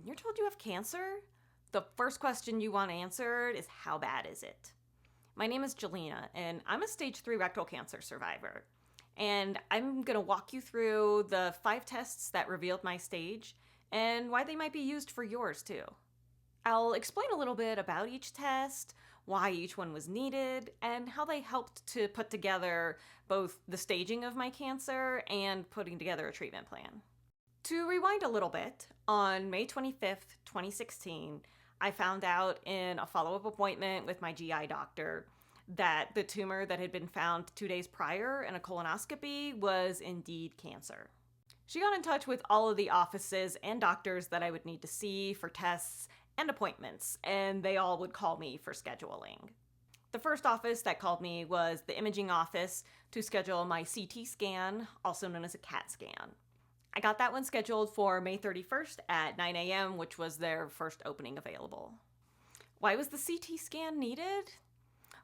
you're told you have cancer, the first question you want answered is how bad is it? My name is Jelena, and I'm a stage 3 rectal cancer survivor. And I'm going to walk you through the 5 tests that revealed my stage and why they might be used for yours too. I'll explain a little bit about each test, why each one was needed, and how they helped to put together both the staging of my cancer and putting together a treatment plan. To rewind a little bit, on May 25th, 2016, I found out in a follow-up appointment with my GI doctor that the tumor that had been found 2 days prior in a colonoscopy was indeed cancer. She got in touch with all of the offices and doctors that I would need to see for tests and appointments, and they all would call me for scheduling. The first office that called me was the imaging office to schedule my CT scan, also known as a CAT scan. I got that one scheduled for May 31st at 9 a.m., which was their first opening available. Why was the CT scan needed?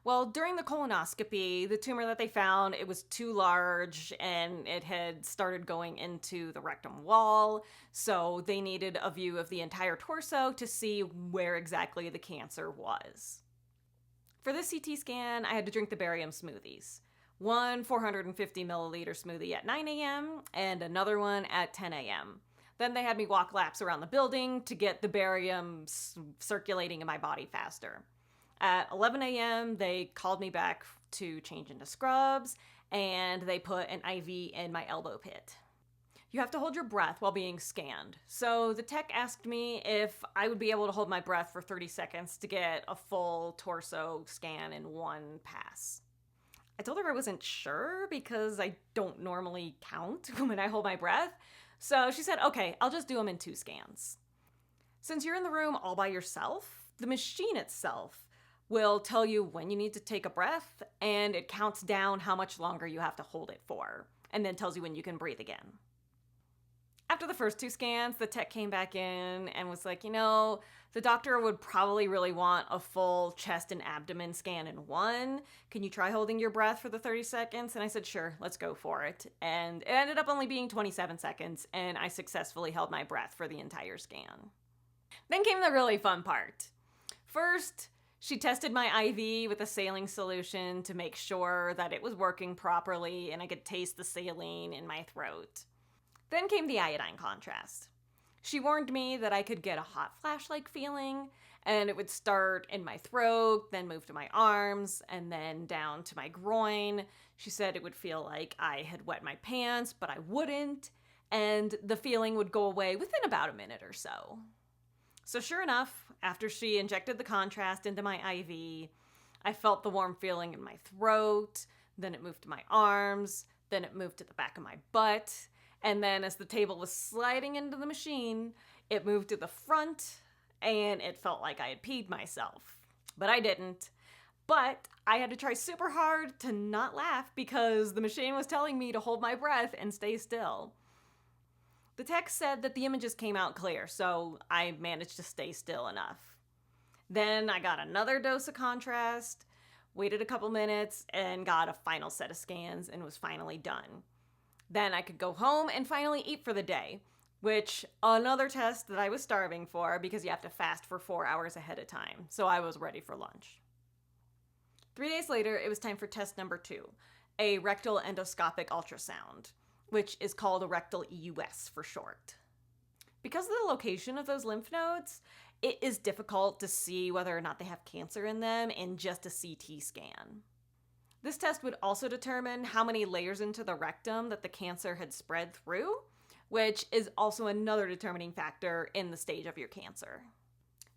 Well, during the colonoscopy, the tumor that they found, it was too large and it had started going into the rectum wall, so they needed a view of the entire torso to see where exactly the cancer was. For this CT scan, I had to drink the barium smoothies. One 450 milliliter smoothie at 9 a.m. and another one at 10 a.m. Then they had me walk laps around the building to get the barium circulating in my body faster. At 11 a.m., they called me back to change into scrubs, and they put an IV in my elbow pit. You have to hold your breath while being scanned. So the tech asked me if I would be able to hold my breath for 30 seconds to get a full torso scan in one pass. I told her I wasn't sure because I don't normally count when I hold my breath. So she said, okay, I'll just do them in 2 scans. Since you're in the room all by yourself, the machine itself will tell you when you need to take a breath, and it counts down how much longer you have to hold it for, and then tells you when you can breathe again. After the first 2 scans, the tech came back in and was like, the doctor would probably really want a full chest and abdomen scan in one. Can you try holding your breath for the 30 seconds? And I said, sure, let's go for it. And it ended up only being 27 seconds, and I successfully held my breath for the entire scan. Then came the really fun part. First, she tested my IV with a saline solution to make sure that it was working properly and I could taste the saline in my throat. Then came the iodine contrast. She warned me that I could get a hot flash-like feeling, and it would start in my throat, then move to my arms, and then down to my groin. She said it would feel like I had wet my pants, but I wouldn't, and the feeling would go away within about a minute or so. So sure enough, after she injected the contrast into my IV, I felt the warm feeling in my throat, then it moved to my arms, then it moved to the back of my butt, and then as the table was sliding into the machine, it moved to the front, and it felt like I had peed myself. But I didn't. But I had to try super hard to not laugh because the machine was telling me to hold my breath and stay still. The tech said that the images came out clear, so I managed to stay still enough. Then I got another dose of contrast, waited a couple minutes, and got a final set of scans and was finally done. Then I could go home and finally eat for the day, which another test that I was starving for because you have to fast for 4 hours ahead of time, so I was ready for lunch. 3 days later, it was time for test number 2, a rectal endoscopic ultrasound, which is called a rectal EUS for short. Because of the location of those lymph nodes, it is difficult to see whether or not they have cancer in them in just a CT scan. This test would also determine how many layers into the rectum that the cancer had spread through, which is also another determining factor in the stage of your cancer.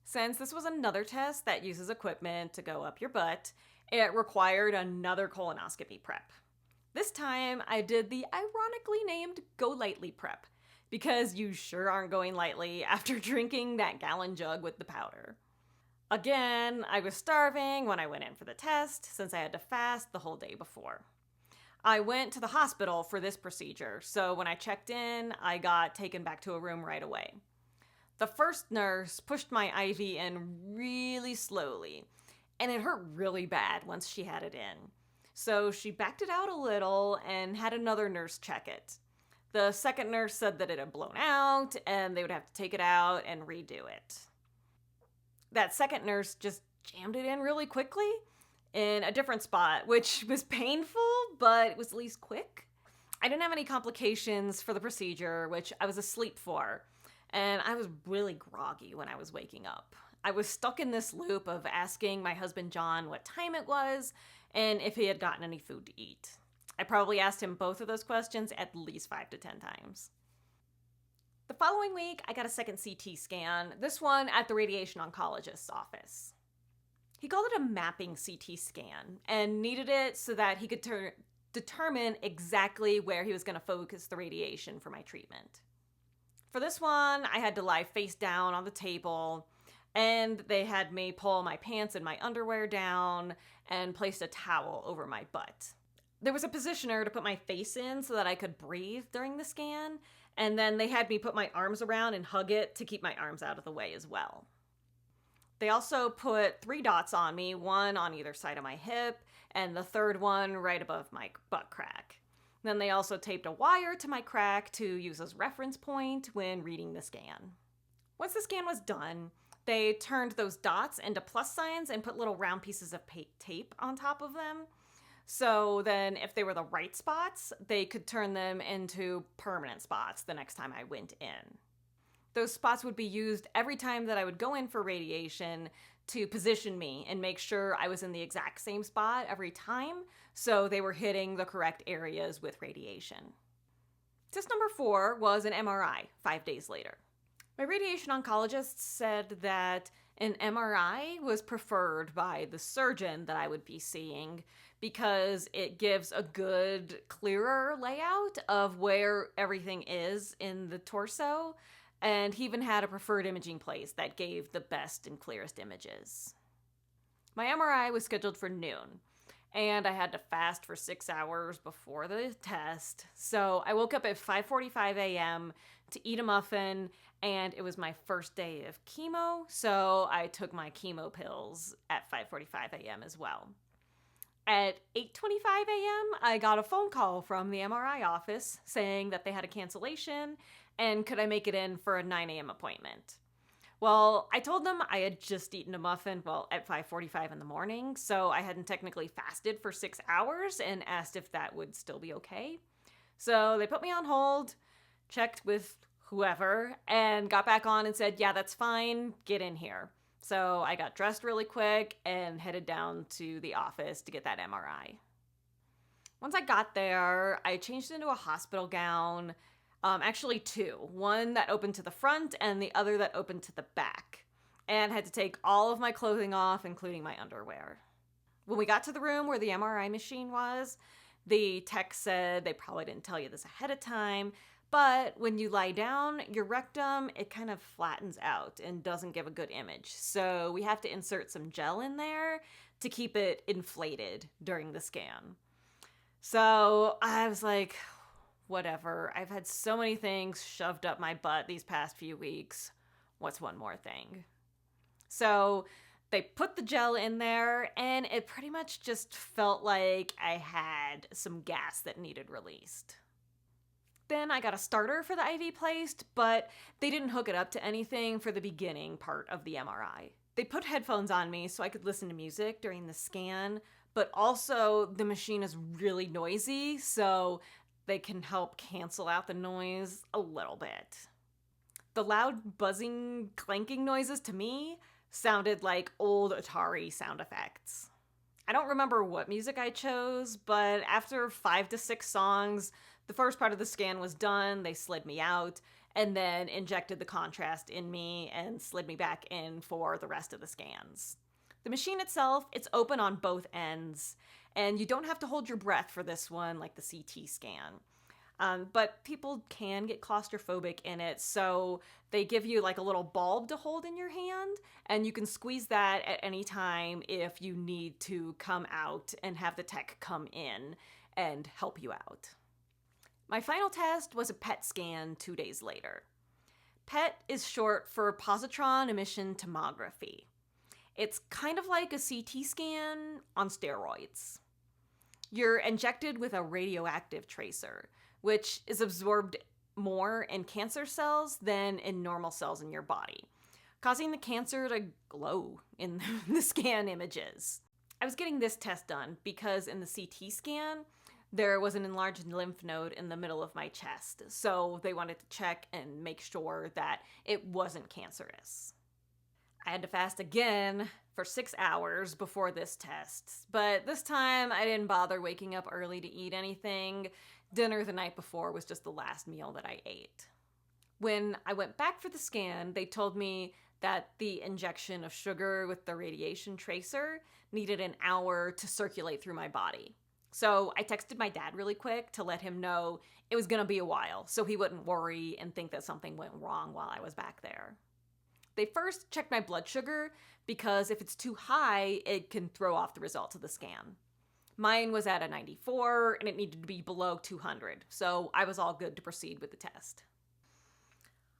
Since this was another test that uses equipment to go up your butt, it required another colonoscopy prep. This time, I did the ironically named Go Lightly prep, because you sure aren't going lightly after drinking that gallon jug with the powder. Again, I was starving when I went in for the test, since I had to fast the whole day before. I went to the hospital for this procedure, so when I checked in, I got taken back to a room right away. The first nurse pushed my IV in really slowly, and it hurt really bad once she had it in. So she backed it out a little and had another nurse check it. The second nurse said that it had blown out and they would have to take it out and redo it. That second nurse just jammed it in really quickly in a different spot, which was painful, but it was at least quick. I didn't have any complications for the procedure, which I was asleep for, and I was really groggy when I was waking up. I was stuck in this loop of asking my husband John what time it was and if he had gotten any food to eat. I probably asked him both of those questions at least 5 to 10 times. The following week, I got a second CT scan, this one at the radiation oncologist's office. He called it a mapping CT scan and needed it so that he could determine exactly where he was going to focus the radiation for my treatment. For this one, I had to lie face down on the table, and they had me pull my pants and my underwear down and placed a towel over my butt. There was a positioner to put my face in so that I could breathe during the scan, and then they had me put my arms around and hug it to keep my arms out of the way as well. They also put 3 dots on me, one on either side of my hip, and the third one right above my butt crack. Then they also taped a wire to my crack to use as reference point when reading the scan. Once the scan was done, they turned those dots into plus signs and put little round pieces of tape on top of them. So then if they were the right spots, they could turn them into permanent spots the next time I went in. Those spots would be used every time that I would go in for radiation to position me and make sure I was in the exact same spot every time, so they were hitting the correct areas with radiation. Test number 4 was an MRI 5 days later. My radiation oncologist said that an MRI was preferred by the surgeon that I would be seeing because it gives a good, clearer layout of where everything is in the torso, and he even had a preferred imaging place that gave the best and clearest images. My MRI was scheduled for noon, and I had to fast for 6 hours before the test, so I woke up at 5:45 a.m. to eat a muffin, and it was my first day of chemo, so I took my chemo pills at 5:45 a.m. as well. At 8:25 a.m., I got a phone call from the MRI office saying that they had a cancellation and could I make it in for a 9 a.m. appointment. Well, I told them I had just eaten a muffin, at 5:45 in the morning, so I hadn't technically fasted for 6 hours and asked if that would still be okay. So they put me on hold, checked with whoever, and got back on and said, yeah, that's fine, get in here. So I got dressed really quick and headed down to the office to get that MRI. Once I got there, I changed into a hospital gown, actually 2. One that opened to the front and the other that opened to the back, and had to take all of my clothing off, including my underwear. When we got to the room where the MRI machine was, the tech said they probably didn't tell you this ahead of time, but when you lie down, your rectum, it kind of flattens out and doesn't give a good image. So we have to insert some gel in there to keep it inflated during the scan. So I was like, whatever. I've had so many things shoved up my butt these past few weeks. What's one more thing? So they put the gel in there, and it pretty much just felt like I had some gas that needed released. Then I got a starter for the IV placed, but they didn't hook it up to anything for the beginning part of the MRI. They put headphones on me so I could listen to music during the scan, but also the machine is really noisy, so they can help cancel out the noise a little bit. The loud buzzing, clanking noises to me sounded like old Atari sound effects. I don't remember what music I chose, but after 5 to 6 songs, the first part of the scan was done, they slid me out, and then injected the contrast in me and slid me back in for the rest of the scans. The machine itself, it's open on both ends, and you don't have to hold your breath for this one like the CT scan. But people can get claustrophobic in it, so they give you like a little bulb to hold in your hand, and you can squeeze that at any time if you need to come out and have the tech come in and help you out. My final test was a PET scan 2 days later. PET is short for positron emission tomography. It's kind of like a CT scan on steroids. You're injected with a radioactive tracer, which is absorbed more in cancer cells than in normal cells in your body, causing the cancer to glow in the scan images. I was getting this test done because in the CT scan, there was an enlarged lymph node in the middle of my chest, so they wanted to check and make sure that it wasn't cancerous. I had to fast again for 6 hours before this test, but this time I didn't bother waking up early to eat anything. Dinner the night before was just the last meal that I ate. When I went back for the scan, they told me that the injection of sugar with the radiation tracer needed an hour to circulate through my body. So I texted my dad really quick to let him know it was going to be a while so he wouldn't worry and think that something went wrong while I was back there. They first checked my blood sugar because if it's too high, it can throw off the results of the scan. Mine was at a 94 and it needed to be below 200, so I was all good to proceed with the test.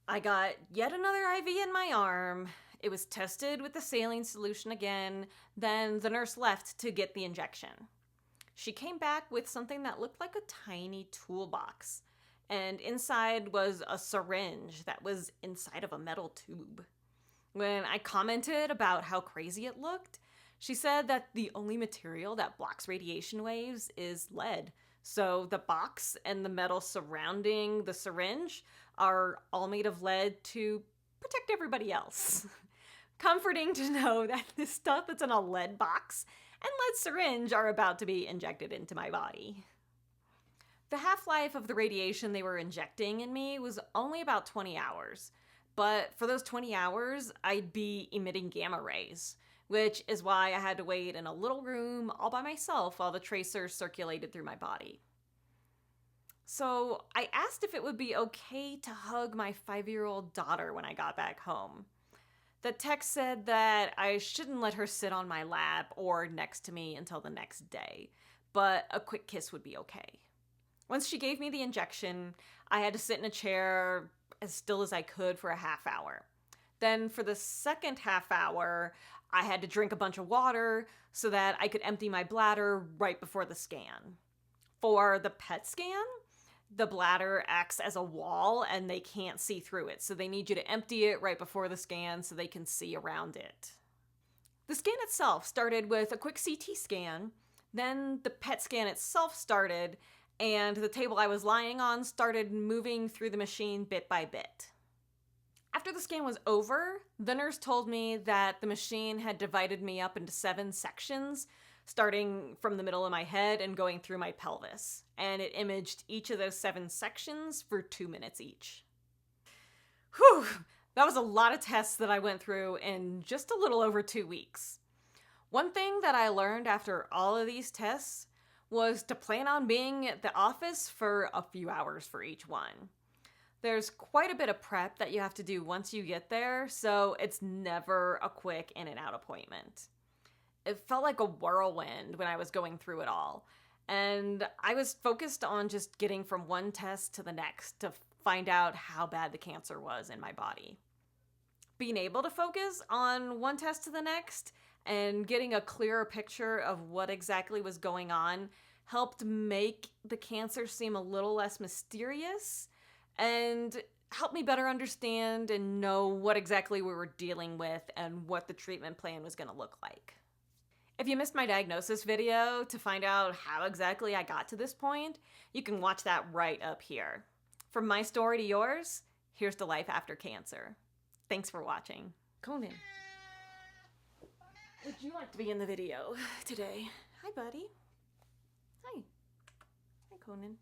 I got yet another IV in my arm. It was tested with the saline solution again, then the nurse left to get the injection. She came back with something that looked like a tiny toolbox, and inside was a syringe that was inside of a metal tube. When I commented about how crazy it looked, she said that the only material that blocks radiation waves is lead, so the box and the metal surrounding the syringe are all made of lead to protect everybody else. Comforting to know that this stuff that's in a lead box and lead syringe are about to be injected into my body. The half-life of the radiation they were injecting in me was only about 20 hours, but for those 20 hours, I'd be emitting gamma rays, which is why I had to wait in a little room all by myself while the tracer circulated through my body. So I asked if it would be okay to hug my 5-year-old daughter when I got back home. The text said that I shouldn't let her sit on my lap or next to me until the next day, but a quick kiss would be okay. Once she gave me the injection, I had to sit in a chair as still as I could for a half hour. Then for the second half hour, I had to drink a bunch of water so that I could empty my bladder right before the scan. For the PET scan, the bladder acts as a wall and they can't see through it, so they need you to empty it right before the scan so they can see around it. The scan itself started with a quick CT scan, then the PET scan itself started, and the table I was lying on started moving through the machine bit by bit. After the scan was over, the nurse told me that the machine had divided me up into 7 sections, starting from the middle of my head and going through my pelvis, and it imaged each of those 7 sections for 2 minutes each. Whew! That was a lot of tests that I went through in just a little over 2 weeks. One thing that I learned after all of these tests was to plan on being at the office for a few hours for each one. There's quite a bit of prep that you have to do once you get there, so it's never a quick in and out appointment. It felt like a whirlwind when I was going through it all, and I was focused on just getting from one test to the next to find out how bad the cancer was in my body. Being able to focus on one test to the next and getting a clearer picture of what exactly was going on helped make the cancer seem a little less mysterious and helped me better understand and know what exactly we were dealing with and what the treatment plan was going to look like. If you missed my diagnosis video to find out how exactly I got to this point, you can watch that right up here. From my story to yours, here's the life after cancer. Thanks for watching. Conan, would you like to be in the video today? Hi, buddy. Hi. Hi, Conan.